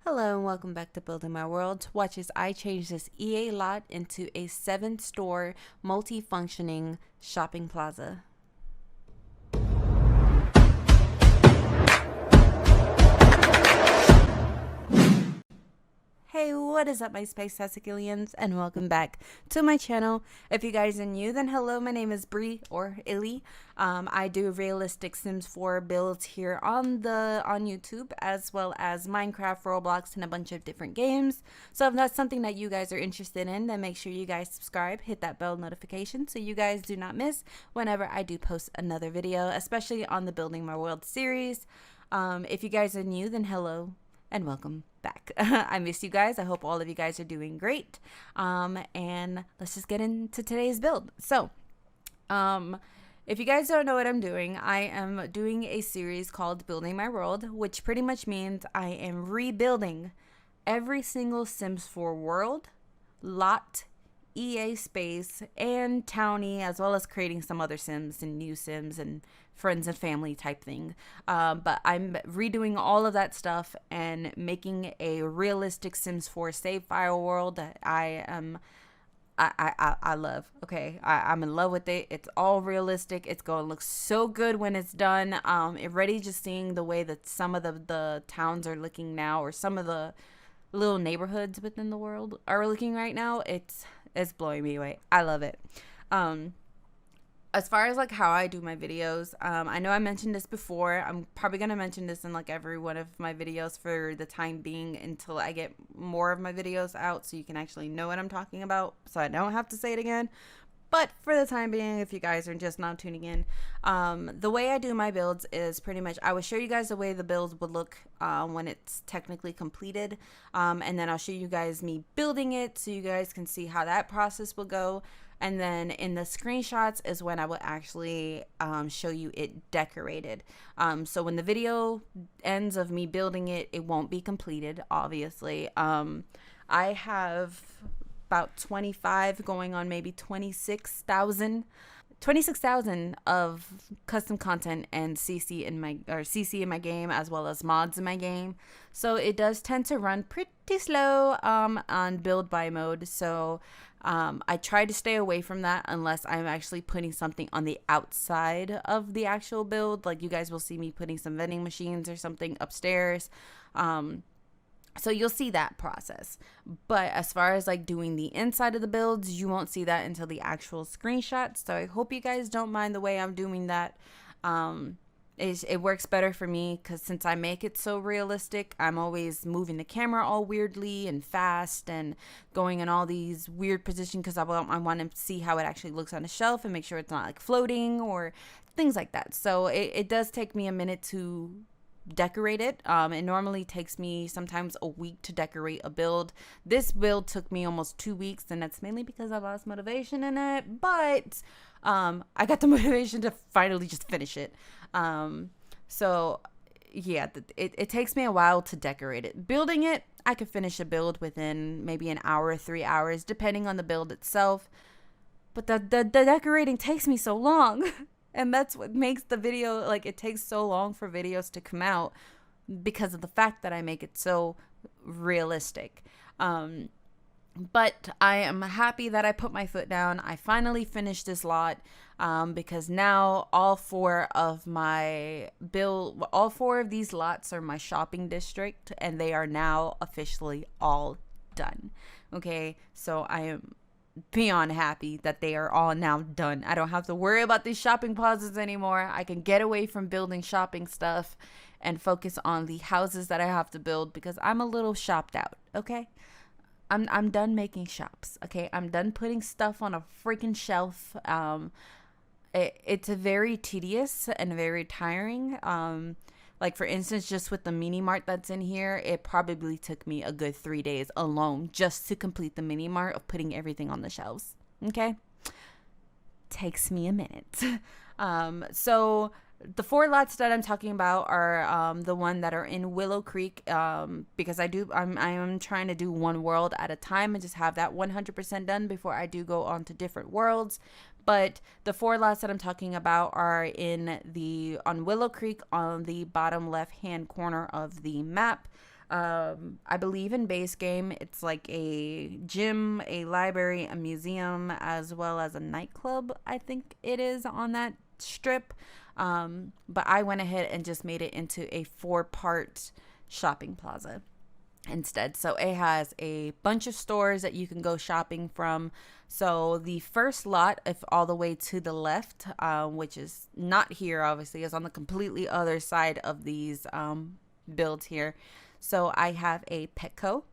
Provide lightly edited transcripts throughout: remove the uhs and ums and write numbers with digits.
Hello and welcome back to Building My World. Watch as I change this EA lot into a 7-store multi-functioning shopping plaza. Hey, what is up, my space Sasakilians, and welcome back to my channel. If you guys are new, then hello, my name is Bree or Illy. I do realistic Sims 4 builds here on YouTube, as well as Minecraft, Roblox, and a bunch of different games. So if that's something that you guys are interested in, then make sure you guys subscribe, hit that bell notification so you guys do not miss whenever I do post another video, especially on the Building My World series. If you guys are new, then hello and welcome back. I miss you guys. I hope all of you guys are doing great. And let's just get into today's build. So, if you guys don't know what I'm doing, I am doing a series called Building My World, which pretty much means I am rebuilding every single Sims 4 world, lot, EA space, and townie, as well as creating some other Sims and new Sims and friends and family type thing. But I'm redoing all of that stuff and making a realistic Sims 4 save file world that I love. Okay, I'm in love with it. It's all realistic. It's going to look so good when it's done. Already just seeing the way that some of the towns are looking now, or some of the little neighborhoods within the world are looking right now. It's blowing me away. I love it. As far as like how I do my videos, I know I mentioned this before. I'm probably gonna mention this in like every one of my videos for the time being until I get more of my videos out, so you can actually know what I'm talking about, so I don't have to say it again. But for the time being, if you guys are just now tuning in, the way I do my builds is pretty much I will show you guys the way the builds would look when it's technically completed, and then I'll show you guys me building it so you guys can see how that process will go. And then in the screenshots is when I will actually show you it decorated. So when the video ends of me building it, it won't be completed, obviously. I have about 25 going on maybe 26,000 of custom content and CC in my game, as well as mods in my game. So it does tend to run pretty slow on build by mode. So I try to stay away from that unless I'm actually putting something on the outside of the actual build. Like you guys will see me putting some vending machines or something upstairs. So you'll see that process. But as far as like doing the inside of the builds, you won't see that until the actual screenshots. So I hope you guys don't mind the way I'm doing that. It works better for me because since I make it so realistic, I'm always moving the camera all weirdly and fast and going in all these weird positions because I want to see how it actually looks on the shelf and make sure it's not like floating or things like that. So it does take me a minute to decorate it. It normally takes me sometimes a week to decorate a build. This build took me almost 2 weeks, and that's mainly because I lost motivation in it, but I got the motivation to finally just finish it. So yeah, it takes me a while to decorate it. Building it, I could finish a build within maybe an hour or 3 hours depending on the build itself, but the decorating takes me so long. And that's what makes the video, like, it takes so long for videos to come out because of the fact that I make it so realistic. But I am happy that I put my foot down. I finally finished this lot because now all four of these lots are my shopping district, and they are now officially all done. Okay, so I am beyond happy that they are all now done. I don't have to worry about these shopping plazas anymore. I can get away from building shopping stuff and focus on the houses that I have to build because I'm a little shopped out. Okay, I'm done making shops. Okay, I'm done putting stuff on a freaking shelf. It's very tedious and very tiring. Like, for instance, just with the mini mart that's in here, it probably took me a good 3 days alone just to complete the mini mart of putting everything on the shelves. Okay? Takes me a minute. So the 4 lots that I'm talking about are the one that are in Willow Creek, because I am trying to do one world at a time and just have that 100% done before I do go on to different worlds. But the 4 lots that I'm talking about are on Willow Creek on the bottom left hand corner of the map. I believe in base game, it's like a gym, a library, a museum, as well as a nightclub, I think it is on that strip. But I went ahead and just made it into a 4-part shopping plaza instead. So it has a bunch of stores that you can go shopping from. So the first lot, if all the way to the left, which is not here, obviously, is on the completely other side of these builds here. So I have a Petco,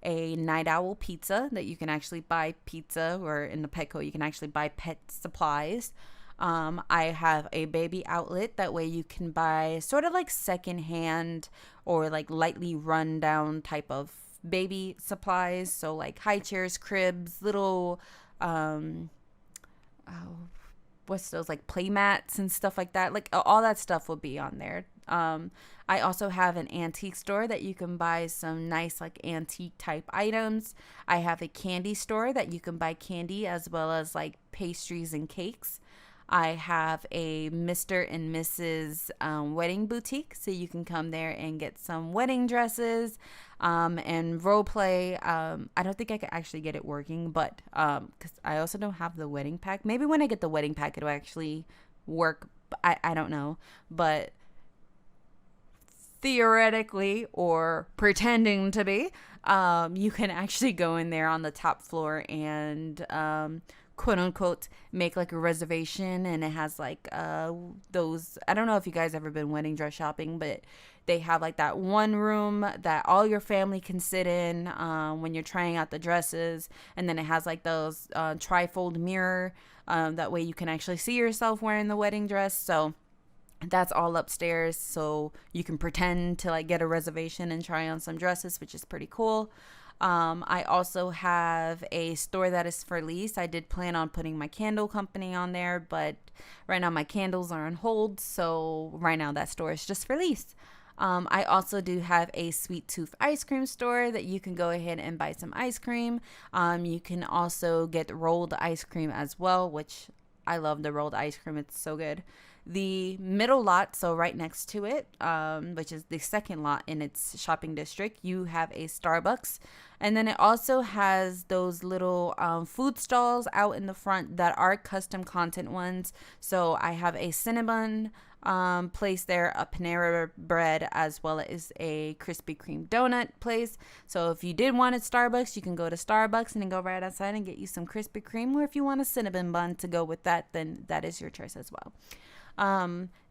a Night Owl Pizza that you can actually buy pizza, or in the Petco you can actually buy pet supplies. I have a baby outlet. That way you can buy sort of like secondhand or like lightly run down type of baby supplies. So like high chairs, cribs, little, oh, what's those, like play mats and stuff like that. Like all that stuff will be on there. I also have an antique store that you can buy some nice like antique type items. I have a candy store that you can buy candy as well as like pastries and cakes. I have a Mr. and Mrs. Wedding boutique, so you can come there and get some wedding dresses and role play. I don't think I could actually get it working, but because I also don't have the wedding pack. Maybe when I get the wedding pack, it'll actually work. I don't know, but theoretically or pretending to be, you can actually go in there on the top floor and quote unquote make like a reservation, and it has like those, I don't know if you guys ever been wedding dress shopping, but they have like that one room that all your family can sit in when you're trying out the dresses, and then it has like those trifold mirror, that way you can actually see yourself wearing the wedding dress. So that's all upstairs, so you can pretend to like get a reservation and try on some dresses, which is pretty cool. I also have a store that is for lease. I did plan on putting my candle company on there, but right now my candles are on hold, so right now that store is just for lease. I also do have a Sweet Tooth ice cream store that you can go ahead and buy some ice cream. You can also get rolled ice cream as well, which I love the rolled ice cream. It's so good. The middle lot, so right next to it, which is the second lot in its shopping district, you have a Starbucks. And then it also has those little food stalls out in the front that are custom content ones. So I have a Cinnabon place there, a Panera Bread, as well as a Krispy Kreme donut place. So if you did want a Starbucks, you can go to Starbucks and then go right outside and get you some Krispy Kreme. Or if you want a Cinnabon bun to go with that, then that is your choice as well.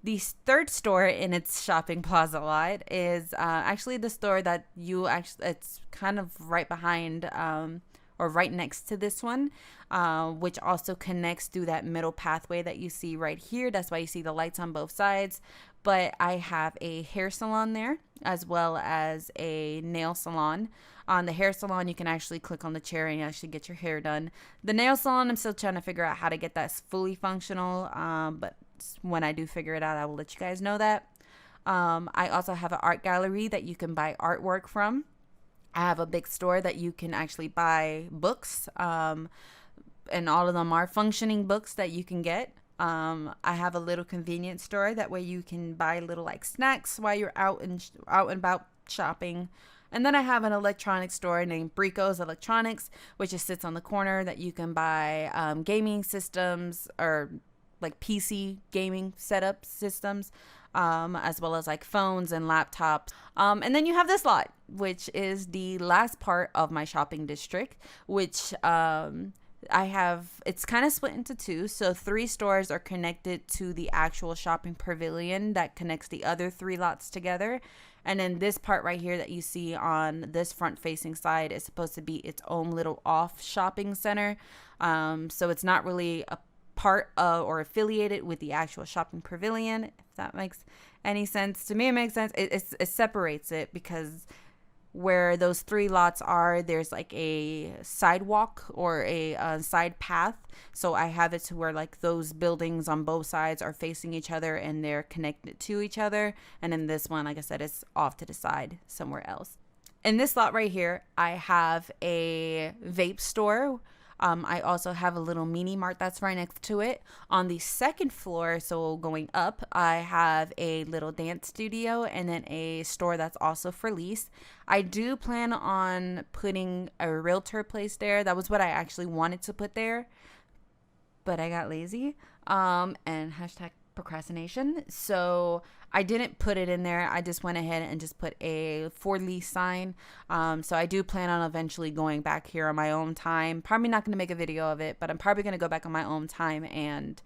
The third store in its shopping plaza lot is actually the store that it's kind of right behind or right next to this one, which also connects through that middle pathway that you see right here. That's why you see the lights on both sides. But I have a hair salon there as well as a nail salon. On the hair salon, you can actually click on the chair and actually get your hair done. The nail salon, I'm still trying to figure out how to get that fully functional, but when I do figure it out, I will let you guys know that. I also have an art gallery that you can buy artwork from. I have a big store that you can actually buy books, and all of them are functioning books that you can get. I have a little convenience store that way you can buy little like snacks while you're out and about shopping. And then I have an electronics store named Brico's Electronics, which just sits on the corner that you can buy gaming systems or like PC gaming setup systems, as well as like phones and laptops. And then you have this lot, which is the last part of my shopping district, which it's kind of split into two. So 3 stores are connected to the actual shopping pavilion that connects the other 3 lots together. And then this part right here that you see on this front facing side is supposed to be its own little off shopping center. So it's not really a part of or affiliated with the actual shopping pavilion, if that makes any sense. To me, it makes sense. It separates it because where those 3 lots are, there's like a sidewalk or a side path. So I have it to where like those buildings on both sides are facing each other and they're connected to each other. And then this one, like I said, it's off to the side somewhere else. In this lot right here, I have a vape store. I also have a little mini mart that's right next to it. On the second floor, so going up, I have a little dance studio and then a store that's also for lease. I do plan on putting a realtor place there. That was what I actually wanted to put there, but I got lazy. And hashtag procrastination. So I didn't put it in there. I just went ahead and just put a for lease sign. So I do plan on eventually going back here on my own time. Probably not going to make a video of it, but I'm probably going to go back on my own time and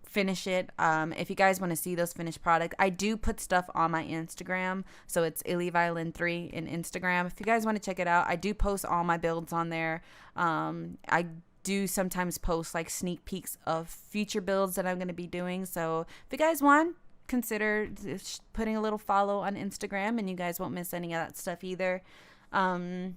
finish it. If you guys want to see those finished products, I do put stuff on my Instagram. So it's IllyViolin3 in Instagram. If you guys want to check it out, I do post all my builds on there. I do sometimes post like sneak peeks of future builds that I'm going to be doing. So if you guys want, consider putting a little follow on Instagram, and you guys won't miss any of that stuff either. Patreon.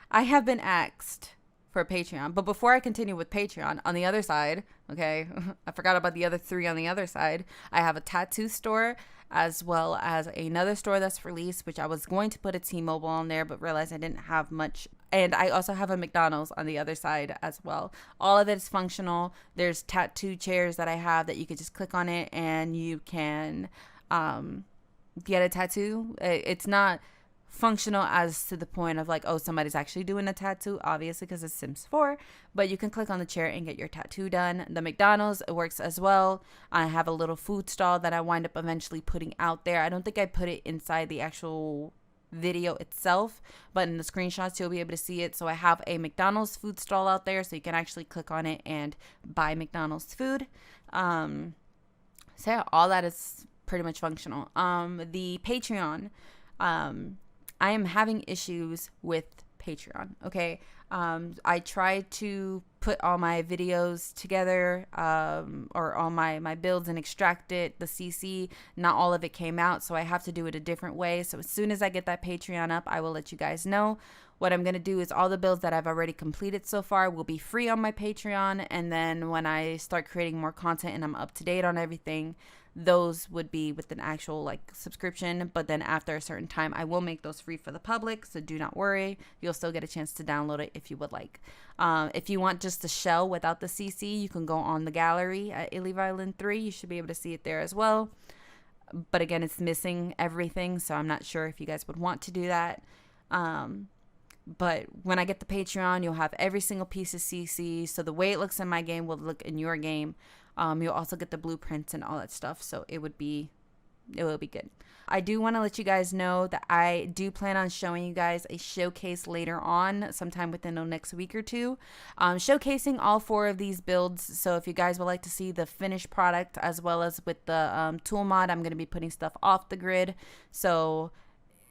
I have been asked for Patreon, but before I continue with Patreon, on the other side, okay, I forgot about the other three on the other side. I have a tattoo store as well as another store that's for lease, which I was going to put a T-Mobile on there, but realized I didn't have much. And I also have a McDonald's on the other side as well. All of it is functional. There's tattoo chairs that I have that you could just click on it and you can get a tattoo. It's not functional as to the point of like, oh, somebody's actually doing a tattoo, obviously, because it's Sims 4, but you can click on the chair and get your tattoo done. The McDonald's, it works as well. I have a little food stall that I wind up eventually putting out there. I don't think I put it inside the actual video itself, but in the screenshots you'll be able to see it. So I have a McDonald's food stall out there, so you can actually click on it and buy McDonald's food. So yeah, all that is pretty much functional. The Patreon, I am having issues with Patreon. Okay. I tried to put all my videos together, or all my builds and extract it, the CC, not all of it came out. So I have to do it a different way. So as soon as I get that Patreon up, I will let you guys know. What I'm going to do is all the builds that I've already completed so far will be free on my Patreon. And then when I start creating more content and I'm up to date on everything, those would be with an actual like subscription. But then after a certain time, I will make those free for the public. So do not worry. You'll still get a chance to download it if you would like. If you want just the shell without the CC, you can go on the gallery at IllyViolin3. You should be able to see it there as well. But again, it's missing everything. So I'm not sure if you guys would want to do that. But when I get the Patreon, you'll have every single piece of CC. So the way it looks in my game will look in your game. You'll also get the blueprints and all that stuff. So it will be good. I do want to let you guys know that I do plan on showing you guys a showcase later on, sometime within the next week or two, showcasing all 4 of these builds. So if you guys would like to see the finished product as well as with the tool mod, I'm going to be putting stuff off the grid. So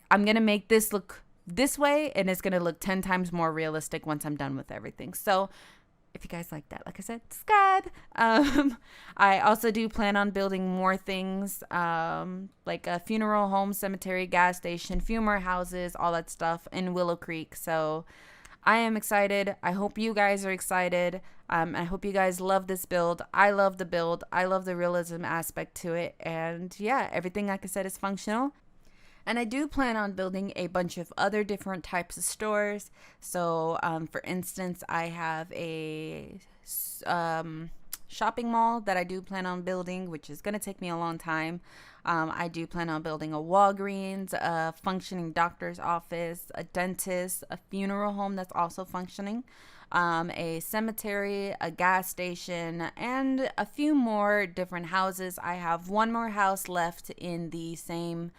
I'm going to make this look this way, and it's going to look 10 times more realistic once I'm done with everything. So if you guys like that, like I said, subscribe. I also do plan on building more things, like a funeral home, cemetery, gas station, few more houses, all that stuff in Willow Creek. So I am excited. I hope you guys are excited. I hope you guys love this build. I love the build. I love the realism aspect to it. And yeah, everything, like I said, is functional. And I do plan on building a bunch of other different types of stores. So, for instance, I have a shopping mall that I do plan on building, which is going to take me a long time. I do plan on building a Walgreens, a functioning doctor's office, a dentist, a funeral home that's also functioning, a cemetery, a gas station, and a few more different houses. I have one more house left in the same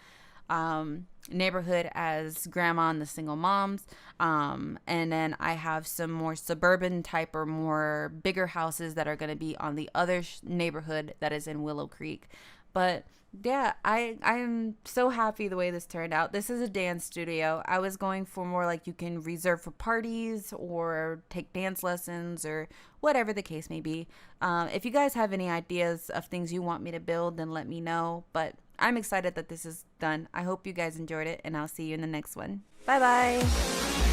neighborhood as grandma and the single moms, and then I have some more suburban type or more bigger houses that are going to be on the other neighborhood that is in Willow Creek. But yeah, I am so happy the way this turned out. This is a dance studio. I was going for more like you can reserve for parties or take dance lessons or whatever the case may be. If you guys have any ideas of things you want me to build, then let me know. But I'm excited that this is done. I hope you guys enjoyed it, and I'll see you in the next one. Bye bye.